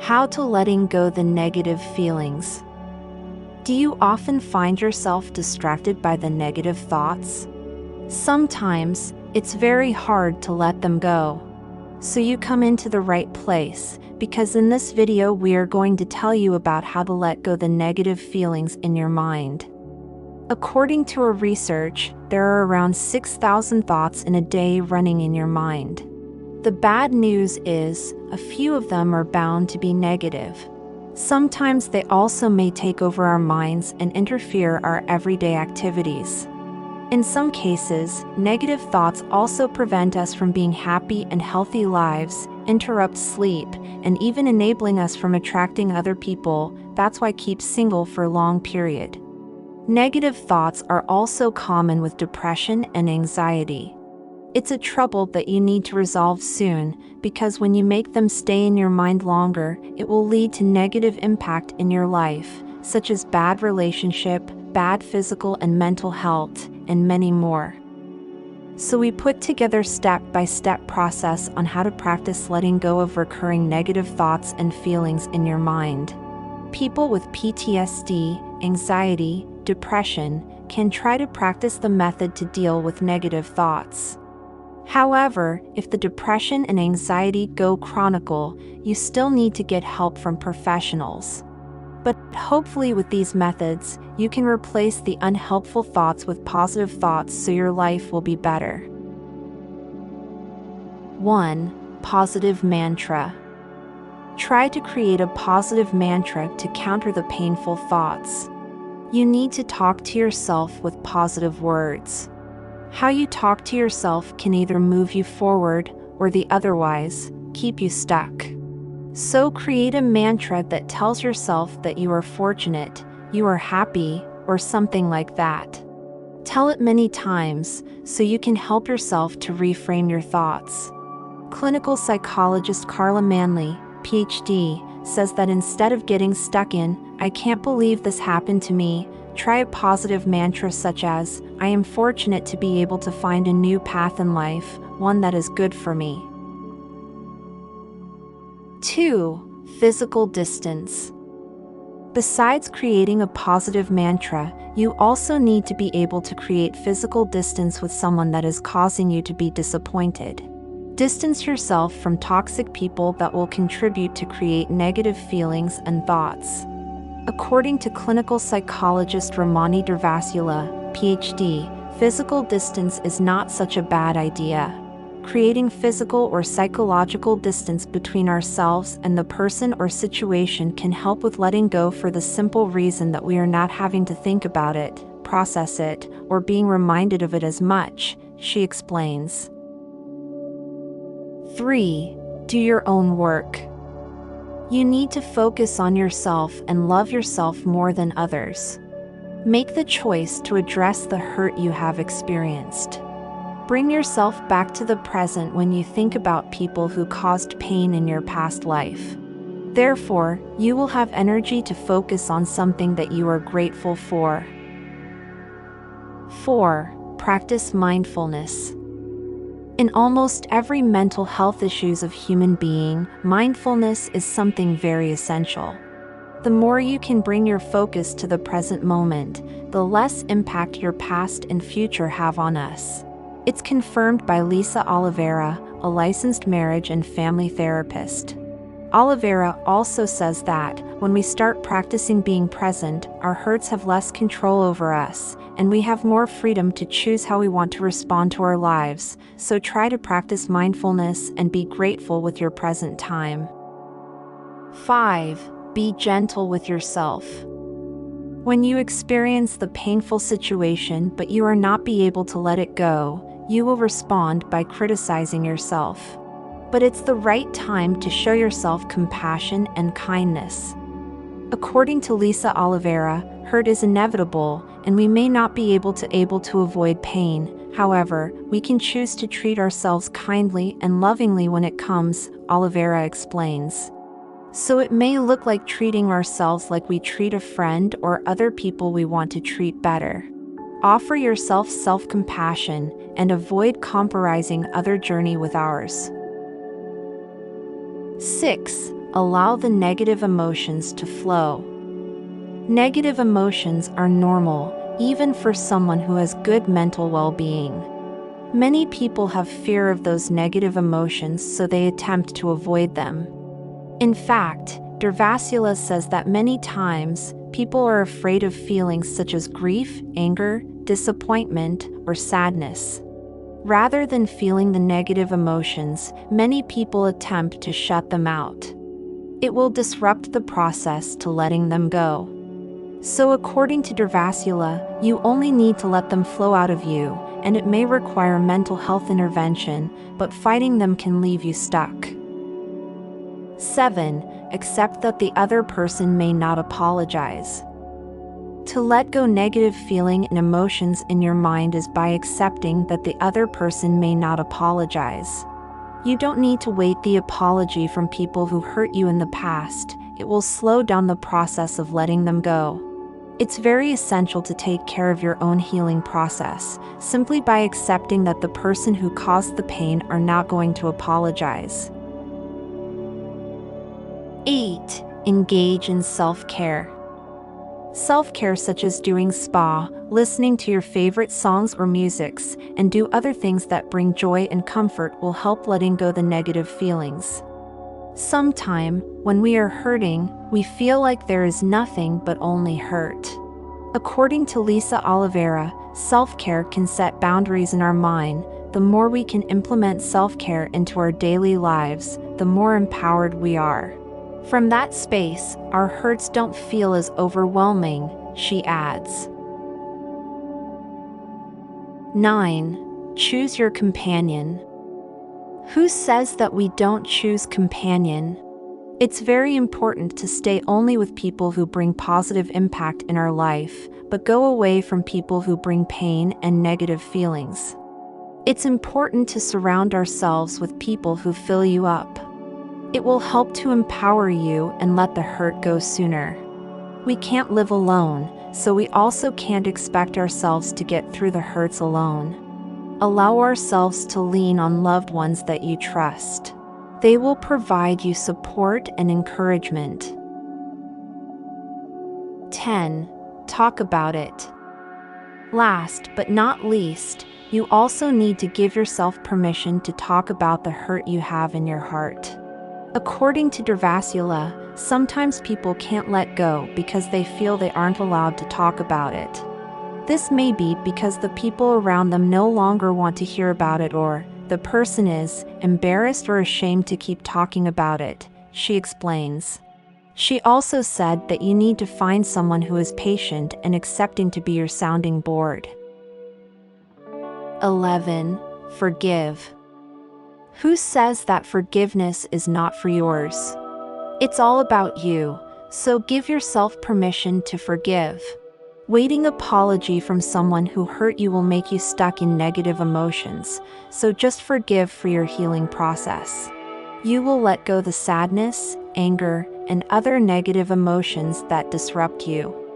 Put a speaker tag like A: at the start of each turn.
A: How to letting go the negative feelings. Do you often find yourself distracted by the negative thoughts? Sometimes, it's very hard to let them go. So you come into the right place, because in this video we are going to tell you about how to let go the negative feelings in your mind. According to a research, there are around 6,000 thoughts in a day running in your mind. The bad news is, a few of them are bound to be negative. Sometimes they also may take over our minds and interfere our everyday activities. In some cases, negative thoughts also prevent us from being happy and healthy lives, interrupt sleep, and even enabling us from attracting other people. That's why keep single for a long period. Negative thoughts are also common with depression and anxiety. It's a trouble that you need to resolve soon, because when you make them stay in your mind longer, it will lead to negative impact in your life, such as bad relationship, bad physical and mental health, and many more. So we put together step-by-step process on how to practice letting go of recurring negative thoughts and feelings in your mind. People with PTSD, anxiety, depression, can try to practice the method to deal with negative thoughts. However, if the depression and anxiety go chronicle, you still need to get help from professionals. But hopefully with these methods, you can replace the unhelpful thoughts with positive thoughts so your life will be better. 1. Positive mantra. Try to create a positive mantra to counter the painful thoughts. You need to talk to yourself with positive words. How you talk to yourself can either move you forward or otherwise keep you stuck. So create a mantra that tells yourself that you are fortunate, you are happy, or something like that. Tell it many times so you can help yourself to reframe your thoughts. Clinical psychologist Carla Manley, PhD, says that instead of getting stuck in, "I can't believe this happened to me," try a positive mantra such as, "I am fortunate to be able to find a new path in life, one that is good for me." 2. Physical distance. Besides creating a positive mantra, you also need to be able to create physical distance with someone that is causing you to be disappointed. Distance yourself from toxic people that will contribute to create negative feelings and thoughts. According to clinical psychologist Ramani Durvasula, PhD, physical distance is not such a bad idea. Creating physical or psychological distance between ourselves and the person or situation can help with letting go for the simple reason that we are not having to think about it, process it, or being reminded of it as much, she explains. 3. Do your own work. You need to focus on yourself and love yourself more than others. Make the choice to address the hurt you have experienced. Bring yourself back to the present when you think about people who caused pain in your past life. Therefore, you will have energy to focus on something that you are grateful for. 4. Practice mindfulness. In almost every mental health issues of human being, mindfulness is something very essential. The more you can bring your focus to the present moment, the less impact your past and future have on us. It's confirmed by Lisa Oliveira, a licensed marriage and family therapist. Oliveira also says that, when we start practicing being present, our hurts have less control over us, and we have more freedom to choose how we want to respond to our lives, so try to practice mindfulness and be grateful with your present time. 5. Be gentle with yourself. When you experience the painful situation but you are not able to let it go, you will respond by criticizing yourself. But it's the right time to show yourself compassion and kindness. According to Lisa Oliveira, hurt is inevitable, and we may not be able to avoid pain. However, we can choose to treat ourselves kindly and lovingly when it comes, Oliveira explains. So it may look like treating ourselves like we treat a friend or other people we want to treat better. Offer yourself self-compassion and avoid compromising other journey with ours. 6. allow the negative emotions to flow. Negative emotions are normal, even for someone who has good mental well-being. Many people have fear of those negative emotions, so they attempt to avoid them. In fact, Durvasula says that many times, people are afraid of feelings such as grief, anger, disappointment, or sadness. Rather than feeling the negative emotions, many people attempt to shut them out. It will disrupt the process to letting them go. So according to Durvasula, you only need to let them flow out of you, and it may require mental health intervention, but fighting them can leave you stuck. 7. Accept that the other person may not apologize. To let go negative feeling and emotions in your mind is by accepting that the other person may not apologize. You don't need to wait the apology from people who hurt you in the past. It will slow down the process of letting them go. It's very essential to take care of your own healing process, simply by accepting that the person who caused the pain are not going to apologize. 8. Engage in self-care. Self-care such as doing spa, listening to your favorite songs or musics, and do other things that bring joy and comfort will help letting go the negative feelings. Sometime, when we are hurting, we feel like there is nothing but only hurt. According to Lisa Oliveira, self-care can set boundaries in our mind. The more we can implement self-care into our daily lives, the more empowered we are. From that space, our hurts don't feel as overwhelming, she adds. 9. Choose your companion. Who says that we don't choose companion? It's very important to stay only with people who bring positive impact in our life, but go away from people who bring pain and negative feelings. It's important to surround ourselves with people who fill you up. It will help to empower you and let the hurt go sooner. We can't live alone, so we also can't expect ourselves to get through the hurts alone. Allow ourselves to lean on loved ones that you trust. They will provide you support and encouragement. 10. Talk about it. Last but not least, you also need to give yourself permission to talk about the hurt you have in your heart. According to Durvasula, sometimes people can't let go because they feel they aren't allowed to talk about it. This may be because the people around them no longer want to hear about it, or the person is embarrassed or ashamed to keep talking about it, she explains. She also said that you need to find someone who is patient and accepting to be your sounding board. 11. Forgive. Who says that forgiveness is not for yours? It's all about you, so give yourself permission to forgive. Waiting apology from someone who hurt you will make you stuck in negative emotions, so just forgive for your healing process. You will let go the sadness, anger, and other negative emotions that disrupt you.